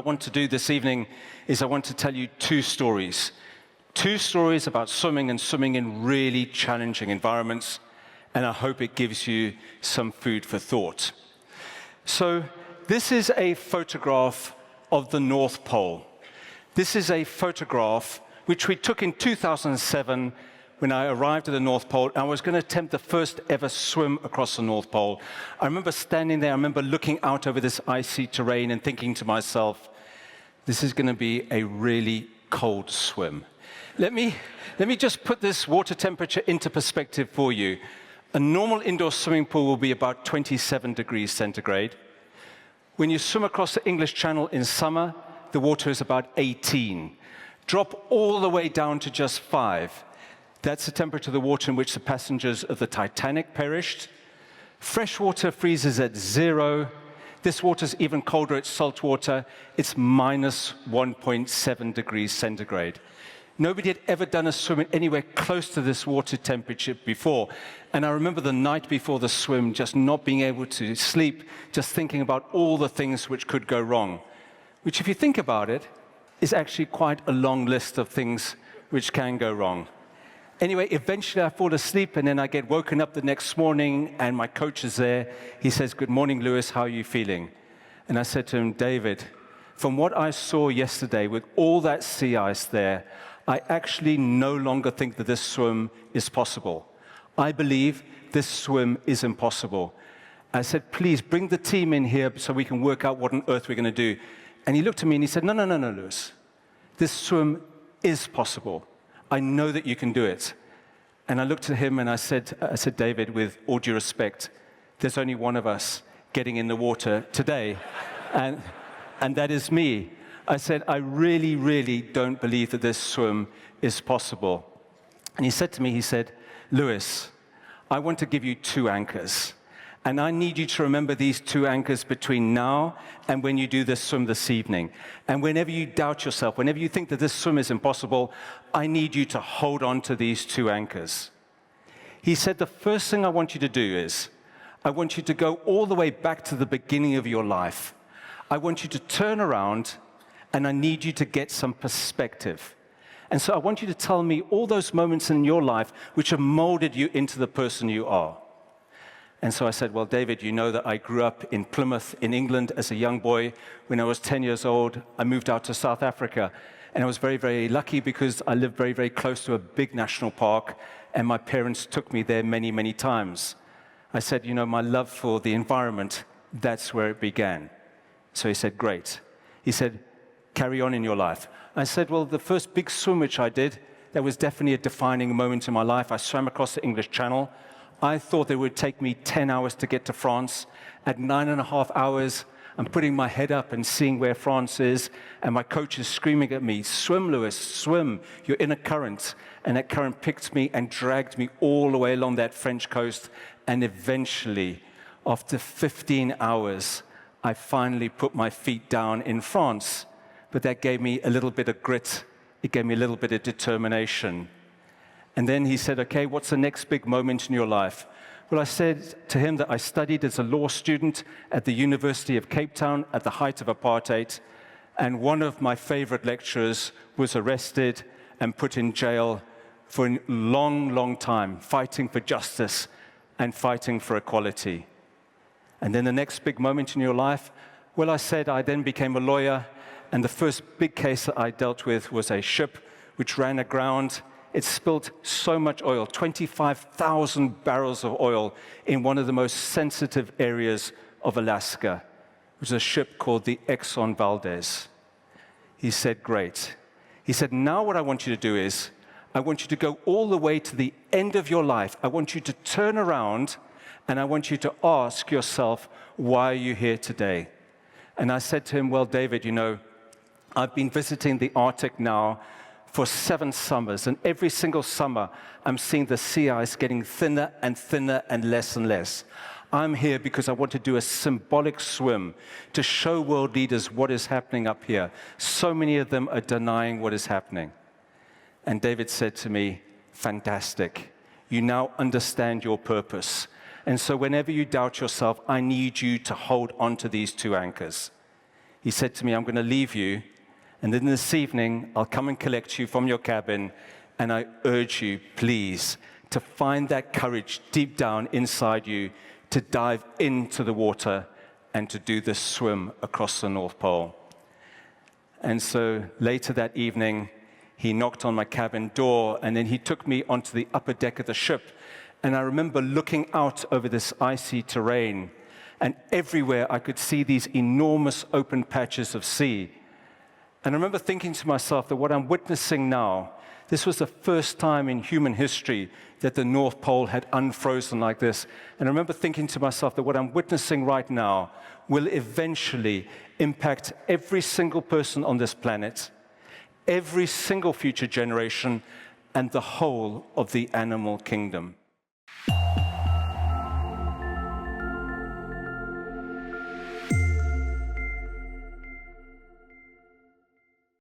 want to do this evening is I want to tell you two stories. Two stories about swimming and swimming in really challenging environments, and I hope it gives you some food for thought. So this is a photograph of the North Pole. This is a photograph which we took in 2007 when I arrived at the North Pole. I was going to attempt the first ever swim across the North Pole. I remember standing there, I remember looking out over this icy terrain and thinking to myself, this is going to be a really cold swim. Let me just put this water temperature into perspective for you. A normal indoor swimming pool will be about 27 degrees centigrade. When you swim across the English Channel in summer, the water is about 18. Drop all the way down to just 5. That's the temperature of the water in which the passengers of the Titanic perished. Fresh water freezes at 0. This water is even colder, it's salt water. It's minus 1.7 degrees centigrade. Nobody had ever done a swim anywhere close to this water temperature before. And I remember the night before the swim just not being able to sleep, just thinking about all the things which could go wrong. Which, if you think about it, is actually quite a long list of things which can go wrong. Anyway, eventually I fall asleep, and then I get woken up the next morning, and my coach is there. He says, "Good morning, Lewis, how are you feeling?" And I said to him, "David, from what I saw yesterday with all that sea ice there, I actually no longer think that this swim is possible. I believe this swim is impossible." I said, "Please bring the team in here so we can work out what on earth we're going to do." And he looked at me and he said, No, Lewis. This swim is possible. I know that you can do it." And I looked at him and I said, "David, with all due respect, there's only one of us getting in the water today, and that is me." I said, "I really, really don't believe that this swim is possible." And he said to me, he said, "Lewis, I want to give you 2 anchors. And I need you to remember these 2 anchors between now and when you do this swim this evening. And whenever you doubt yourself, whenever you think that this swim is impossible, I need you to hold on to these 2 anchors." He said, "The first thing I want you to do is, I want you to go all the way back to the beginning of your life. I want you to turn around, and I need you to get some perspective. And so I want you to tell me all those moments in your life which have molded you into the person you are." And so I said, "Well, David, you know that I grew up in Plymouth in England as a young boy. When I was 10 years old, I moved out to South Africa. And I was very, very lucky because I lived very, very close to a big national park, and my parents took me there many, many times." I said, "You know, my love for the environment, that's where it began." So he said, "Great." He said, "Carry on in your life." I said, "Well, the first big swim which I did, that was definitely a defining moment in my life. I swam across the English Channel. I thought it would take me 10 hours to get to France. At 9.5 hours, I'm putting my head up and seeing where France is, and my coach is screaming at me, 'Swim, Lewis, swim. You're in a current.' And that current picked me and dragged me all the way along that French coast, and eventually, after 15 hours, I finally put my feet down in France. But that gave me a little bit of grit. It gave me a little bit of determination." And then he said, "Okay, what's the next big moment in your life?" Well, I said to him that I studied as a law student at the University of Cape Town at the height of apartheid, and one of my favorite lecturers was arrested and put in jail for a long, long time, fighting for justice and fighting for equality. And then the next big moment in your life? Well, I said I then became a lawyer, and the first big case that I dealt with was a ship which ran aground. It spilled so much oil, 25,000 barrels of oil in one of the most sensitive areas of Alaska. It was a ship called the Exxon Valdez. He said, "Great." He said, "Now what I want you to do is, I want you to go all the way to the end of your life. I want you to turn around, and I want you to ask yourself, why are you here today?" And I said to him, "Well, David, you know, I've been visiting the Arctic now for 7 summers, and every single summer I'm seeing the sea ice getting thinner and thinner and less. I'm here because I want to do a symbolic swim to show world leaders what is happening up here. So many of them are denying what is happening." And David said to me, "Fantastic. You now understand your purpose. And so whenever you doubt yourself, I need you to hold on to these 2 anchors." he said to me, I'm going to leave you, and then this evening I'll come and collect you from your cabin, and I urge you, please, to find that courage deep down inside you to dive into the water and to do this swim across the North Pole. And so later that evening, he knocked on my cabin door, and then he took me onto the upper deck of the ship. And I remember looking out over this icy terrain, and everywhere I could see these enormous open patches of sea. And I remember thinking to myself that what I'm witnessing now, this was the first time in human history that the North Pole had unfrozen like this. And I remember thinking to myself that what I'm witnessing right now will eventually impact every single person on this planet, every single future generation, and the whole of the animal kingdom.